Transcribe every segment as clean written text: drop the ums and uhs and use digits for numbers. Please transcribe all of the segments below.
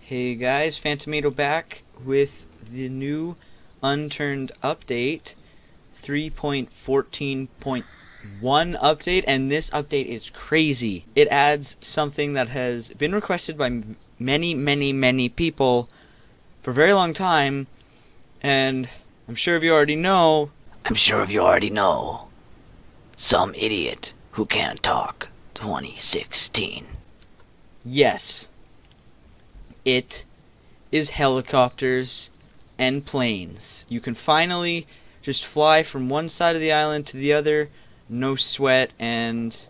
Hey guys, Phantomato back with the new Unturned update, 3.14.1 update, and this update is crazy. It adds something that has been requested by many people for a very long time, and I'm sure you already know. Some idiot who can't talk. 2016. Yes, it is helicopters and planes. You can finally just fly from one side of the island to the other, no sweat, and,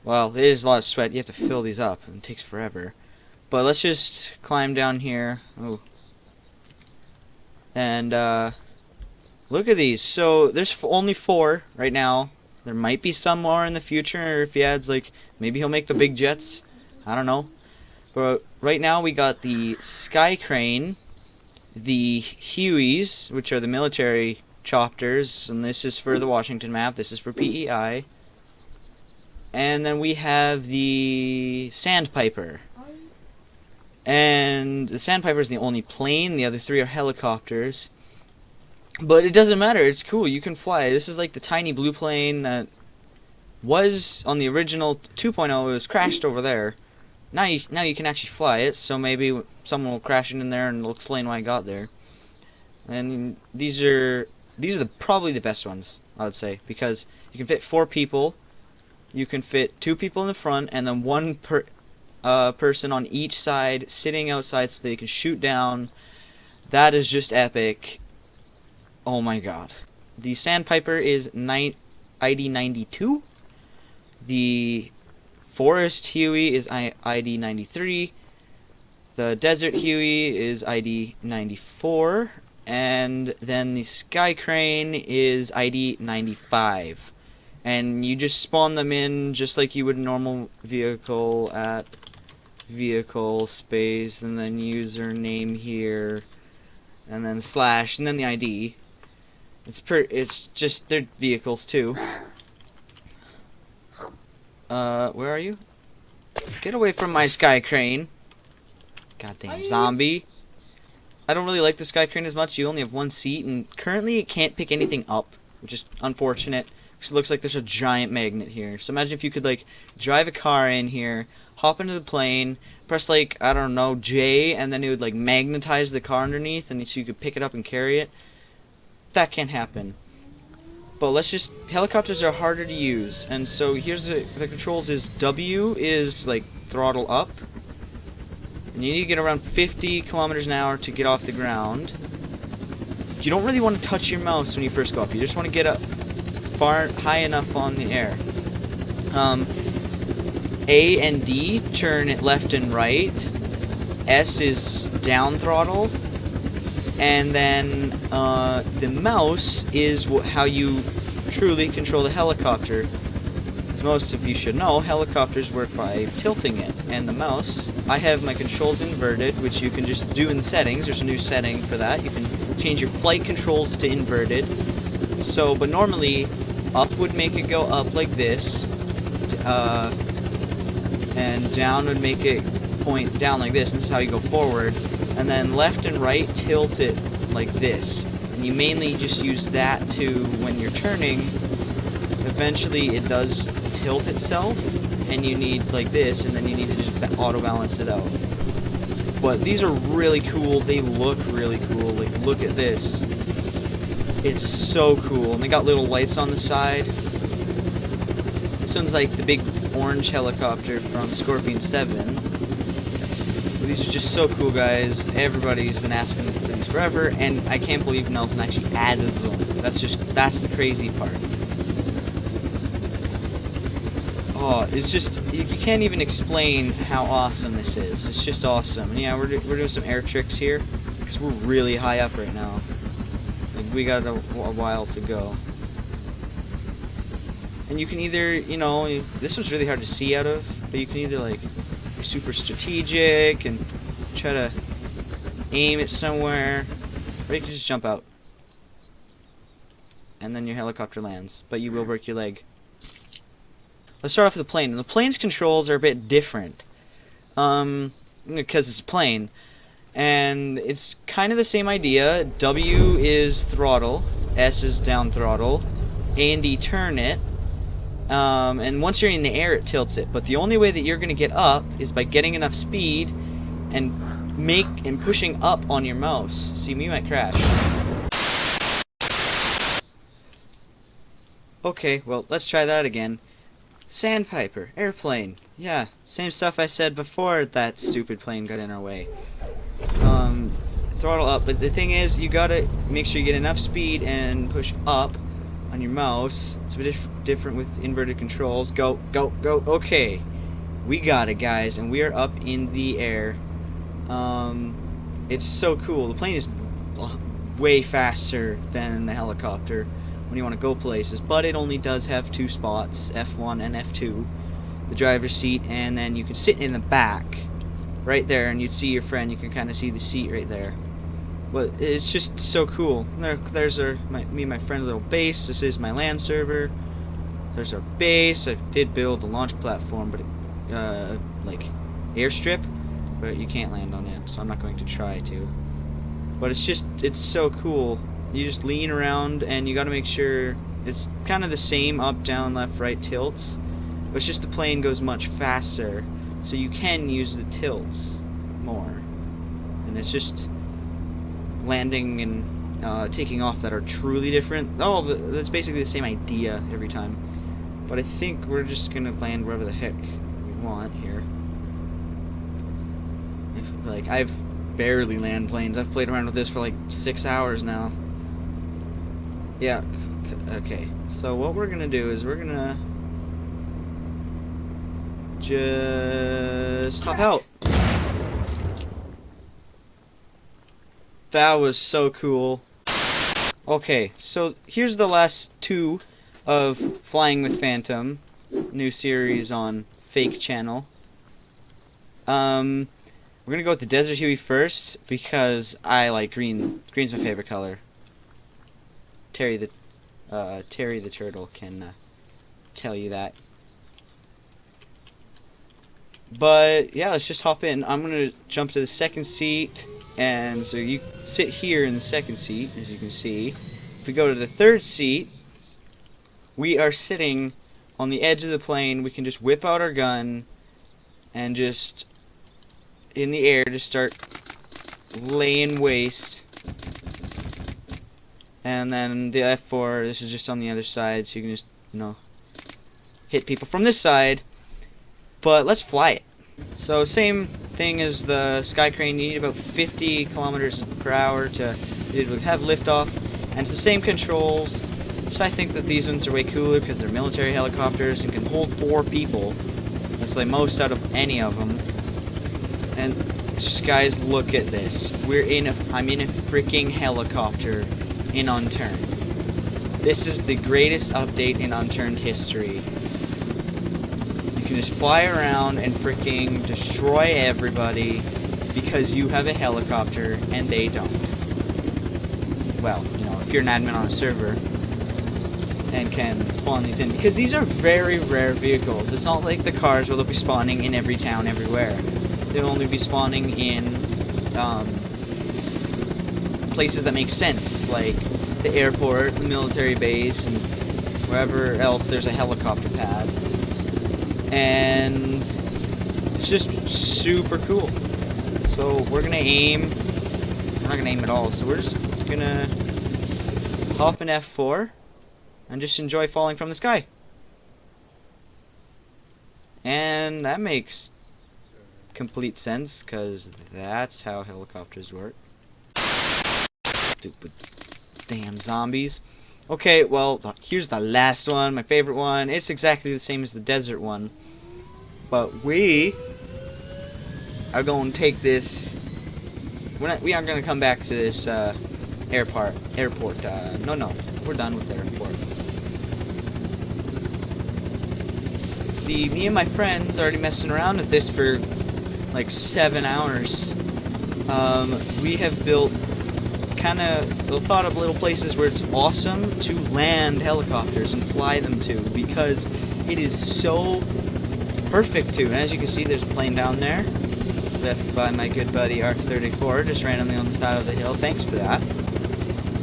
well, there is a lot of sweat. You have to fill these up, and it takes forever. But let's just climb down here. Oh. And, look at these. So, there's only 4 right now. There might be some more in the future, or if he adds, like, maybe he'll make the big jets. I don't know. But right now we got the Sky Crane, the Hueys, which are the military chopters, and this is for the Washington map, this is for PEI. And then we have the Sandpiper. And the Sandpiper is the only plane, the other 3 are helicopters. But it doesn't matter, it's cool, you can fly. This is like the tiny blue plane that was on the original 2.0, it was crashed over there. Now you can actually fly it, so maybe someone will crash it in there and it'll explain why I got there. And these are probably the best ones, I would say, because you can fit 4 people, you can fit 2 people in the front, and then one person on each side sitting outside so they can shoot down. That is just epic. Oh my god. The Sandpiper is ID 92. The Forest Huey is ID 93. The Desert Huey is ID 94. And then the Sky Crane is ID 95. And you just spawn them in just like you would a normal vehicle at vehicle space, and then username here, and then slash, and then the ID. It's just, they're vehicles too. Where are you? Get away from my Sky Crane. Goddamn zombie. I don't really like the Sky Crane as much. You only have 1 seat, and currently it can't pick anything up, which is unfortunate, because it looks like there's a giant magnet here. So imagine if you could, like, drive a car in here, hop into the plane, press, like, I don't know, J, and then it would, like, magnetize the car underneath, and so you could pick it up and carry it. That can't happen. But let's just, helicopters are harder to use, and so here's the controls is W is like throttle up, and you need to get around 50 kilometers an hour to get off the ground. You don't really want to touch your mouse when you first go up, you just want to get up high enough on the air. A and D turn it left and right, S is down throttle, and then the mouse is how you truly control the helicopter. As most of you should know, helicopters work by tilting it, and the mouse, I have my controls inverted, which you can just do in the settings. There's a new setting for that. You can change your flight controls to inverted. So, but normally, up would make it go up like this, and down would make it point down like this, and this is how you go forward. And then left and right tilt it like this, and you mainly just use that to, when you're turning, eventually it does tilt itself, and you need like this, and then you need to just auto balance it out. But these are really cool, they look really cool, like look at this, it's so cool, and they got little lights on the side. This one's like the big orange helicopter from Scorpion 7. These are just so cool, guys. Everybody's been asking for these forever, and I can't believe Nelson actually added them. That's the crazy part. Oh, it's just, you can't even explain how awesome this is. It's just awesome. And yeah, we're doing some air tricks here, because we're really high up right now. Like, we got a while to go. And you can either, you know, this one's really hard to see out of, but you can either, like, be super strategic and try to aim it somewhere, or you can just jump out. And then your helicopter lands, but you will break your leg. Let's start off with the plane. And the plane's controls are a bit different. Because it's a plane. And it's kind of the same idea. W is throttle, S is down throttle, A and D turn it, and once you're in the air it tilts it. But the only way that you're going to get up is by getting enough speed and pushing up on your mouse. See, we might crash. Okay, well, let's try that again. Sandpiper, airplane. Yeah, same stuff I said before that stupid plane got in our way. Throttle up, but the thing is, you gotta make sure you get enough speed and push up on your mouse. It's a bit different with inverted controls. Go, go, go. Okay, we got it, guys, and we are up in the air. It's so cool. The plane is way faster than the helicopter when you want to go places, but it only does have 2 spots, F1 and F2, the driver's seat, and then you can sit in the back right there and you'd see your friend. You can kind of see the seat right there. But it's just so cool. There's me and my friend's little base. This is my LAN server. There's our base. I did build a launch platform, but like airstrip, but you can't land on it, so I'm not going to try to. But it's so cool. You just lean around and you got to make sure it's kind of the same up, down, left, right tilts. But it's just the plane goes much faster, so you can use the tilts more. And it's just landing and taking off that are truly different. Oh, that's basically the same idea every time. But I think we're just gonna land wherever the heck we want here. Like, I've barely land planes. I've played around with this for like 6 hours now. Yeah. Okay. So what we're gonna do is we're gonna just hop out. That was so cool. Okay, so here's the last 2 of Flying with Phantom, new series on Fake Channel. We're gonna go with the Desert Huey first because I like green. Green's my favorite color. Terry the turtle can tell you that. But yeah, let's just hop in. I'm gonna jump to the second seat. And so you sit here in the second seat, as you can see. If we go to the third seat, we are sitting on the edge of the plane. We can just whip out our gun and just, in the air, just start laying waste. And then the F4, this is just on the other side, so you can just, hit people from this side. But let's fly it. So same thing as the Sky Crane. You need about 50 kilometers per hour to have liftoff, and it's the same controls. Just I think that these ones are way cooler because they're military helicopters and can hold 4 people. That's like most out of any of them. And just guys, look at this. I'm in a freaking helicopter in Unturned. This is the greatest update in Unturned history. You can just fly around and freaking destroy everybody because you have a helicopter and they don't. Well, if you're an admin on a server and can spawn these in, because these are very rare vehicles. It's not like the cars where they'll be spawning in every town everywhere. They'll only be spawning in places that make sense, like the airport, the military base, and wherever else there's a helicopter pad. And it's just super cool. So we're gonna aim. We're not gonna aim at all. So we're just gonna hop in F4 and just enjoy falling from the sky. And that makes complete sense because that's how helicopters work. Stupid damn zombies. Okay, well, here's the last one, my favorite one. It's exactly the same as the desert one. But we are going to take this... We aren't going to come back to this airport. No, we're done with the airport. See, me and my friends already messing around with this for like 7 hours. We have thought of little places where it's awesome to land helicopters and fly them to because it is so perfect to. And as you can see, there's a plane down there. left by my good buddy Arc34, just randomly on the side of the hill. Thanks for that.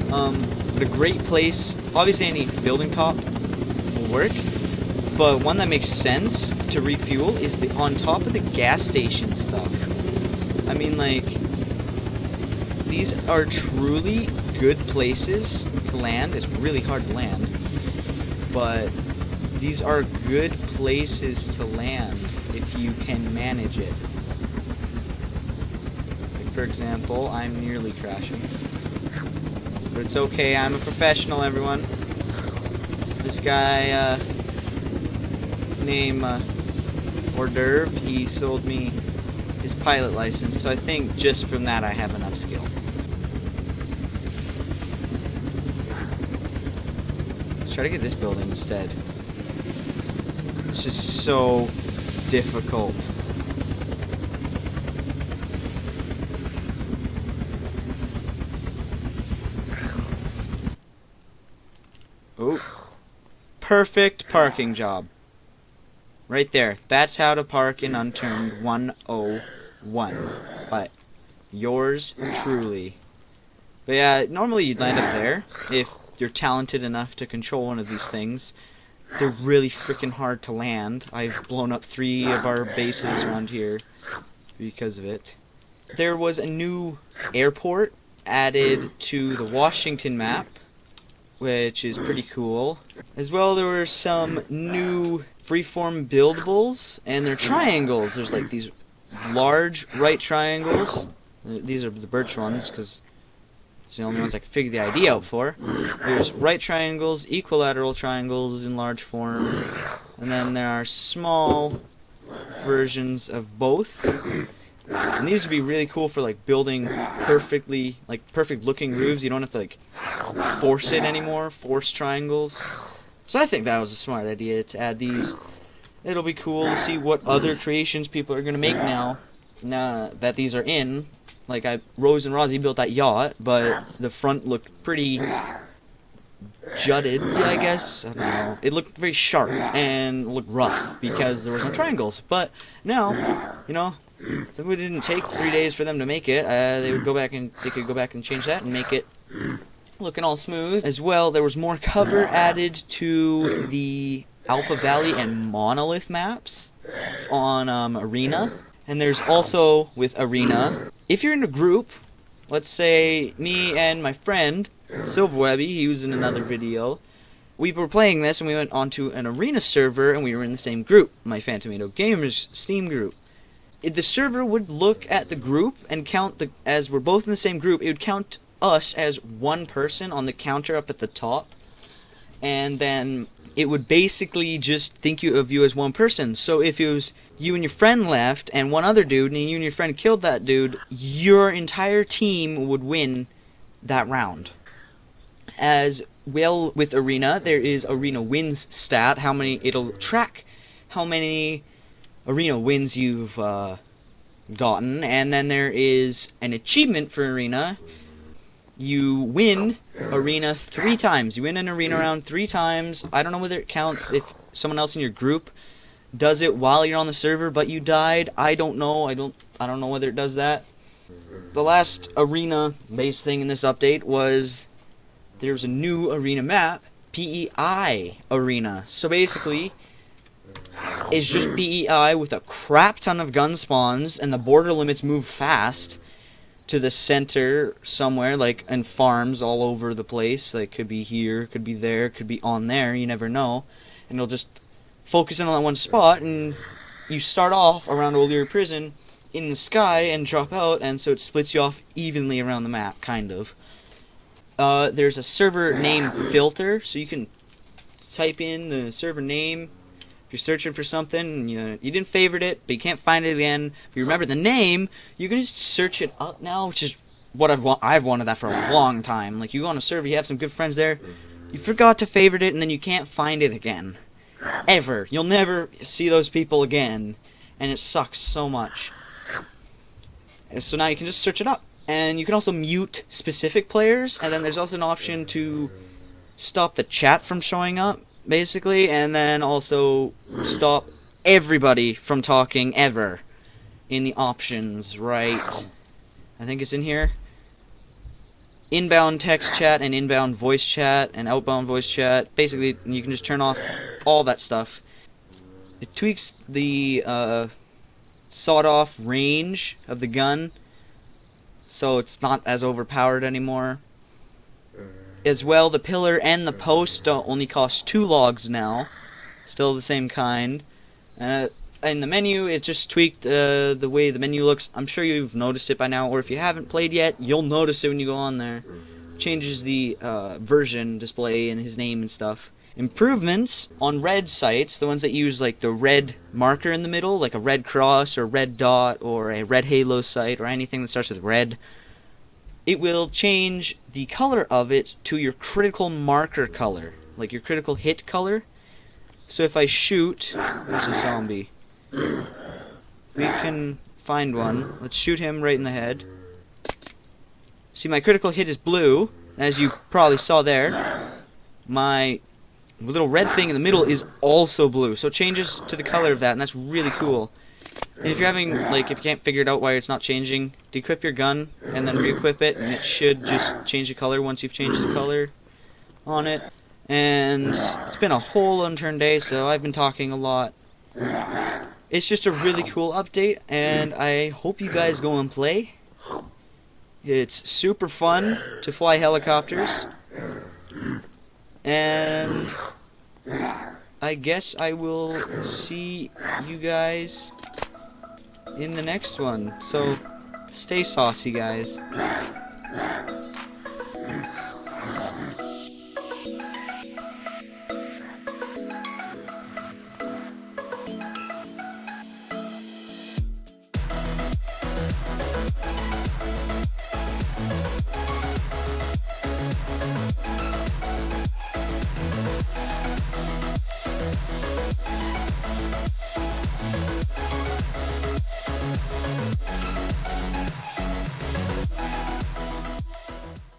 But a great place, obviously any building top will work, but one that makes sense to refuel is the on top of the gas station stuff. I mean, like, these are truly good places to land. It's really hard to land, but these are good places to land if you can manage it. Like, for example, I'm nearly crashing. But it's okay, I'm a professional, everyone. This guy, named Hors d'oeuvre, he sold me his pilot license, so I think just from that I have enough skill. Let's try to get this building instead. This is so difficult. Oh, perfect parking job. Right there. That's how to park in Unturned 101. But yours truly. But yeah, normally you'd land up there if you're talented enough to control one of these things. They're really freaking hard to land. I've blown up 3 of our bases around here because of it. There was a new airport added to the Washington map, which is pretty cool. As well, there were some new freeform buildables, and they're triangles. There's like these large right triangles. These are the birch ones, because it's the only ones I could figure the idea out for. There's right triangles, equilateral triangles in large form, and then there are small versions of both. And these would be really cool for like building perfectly, like perfect looking roofs. You don't have to like force it anymore, force triangles. So I think that was a smart idea to add these. It'll be cool to see what other creations people are going to make now that these are in. Like, Rose and Rozzy built that yacht, but the front looked pretty jutted, I guess. I don't know. It looked very sharp and looked rough because there was no triangles. But now, you know, it didn't take 3 days for them to make it. They could go back and change that and make it looking all smooth. As well, there was more cover added to the Alpha Valley and Monolith maps on Arena. And there's also, with Arena, if you're in a group, let's say me and my friend, Silverwebby, he was in another video, we were playing this and we went onto an Arena server and we were in the same group, my Phantomato Gamers Steam group. The server would look at the group and count, as we're both in the same group, it would count us as one person on the counter up at the top, and then it would basically just think of you as one person. So if it was you and your friend left and one other dude, and you and your friend killed that dude, your entire team would win that round. As well, with Arena, there is Arena wins stat, it'll track how many Arena wins you've gotten, and then there is an achievement for Arena. You win Arena 3 times. You win an Arena round 3 times. I don't know whether it counts if someone else in your group does it while you're on the server, but you died. I don't know. I don't know whether it does that. The last Arena-based thing in this update was there's a new Arena map, PEI Arena. So basically, it's just PEI with a crap ton of gun spawns, and the border limits move fast to the center somewhere, like in farms all over the place. Like, could be here, could be there, could be on there, you never know. And it'll just focus in on that one spot, and you start off around O'Leary Prison in the sky and drop out, and so it splits you off evenly around the map, kind of. There's a server name filter, so you can type in the server name. If you're searching for something, you didn't favorite it, but you can't find it again. If you remember the name, you can just search it up now, which is what I've wanted that for a long time. Like, you go on a server, you have some good friends there, you forgot to favorite it, and then you can't find it again. Ever. You'll never see those people again, and it sucks so much. And so now you can just search it up. And you can also mute specific players, and then there's also an option to stop the chat from showing up, basically, and then also stop everybody from talking ever. in the options, right? I think it's in here. Inbound text chat and inbound voice chat and outbound voice chat. Basically, you can just turn off all that stuff. It tweaks the sawed-off range of the gun, so it's not as overpowered anymore. As well, the pillar and the post only cost 2 logs now. Still the same kind. In the menu, it just tweaked the way the menu looks. I'm sure you've noticed it by now, or if you haven't played yet, you'll notice it when you go on there. Changes the version display and his name and stuff. Improvements on red sites, the ones that use like the red marker in the middle, like a red cross or red dot or a red halo site or anything that starts with red. It will change the color of it to your critical marker color, like your critical hit color. So if I shoot, there's a zombie. We can find one. Let's shoot him right in the head. See, my critical hit is blue, as you probably saw there. My little red thing in the middle is also blue, so it changes to the color of that, and that's really cool. And if you're having, like, if you can't figure it out why it's not changing, dequip your gun, and then re-equip it, and it should just change the color once you've changed the color on it. And it's been a whole unturned day, so I've been talking a lot. It's just a really cool update, and I hope you guys go and play. It's super fun to fly helicopters. And I guess I will see you guys in the next one. So stay saucy, guys.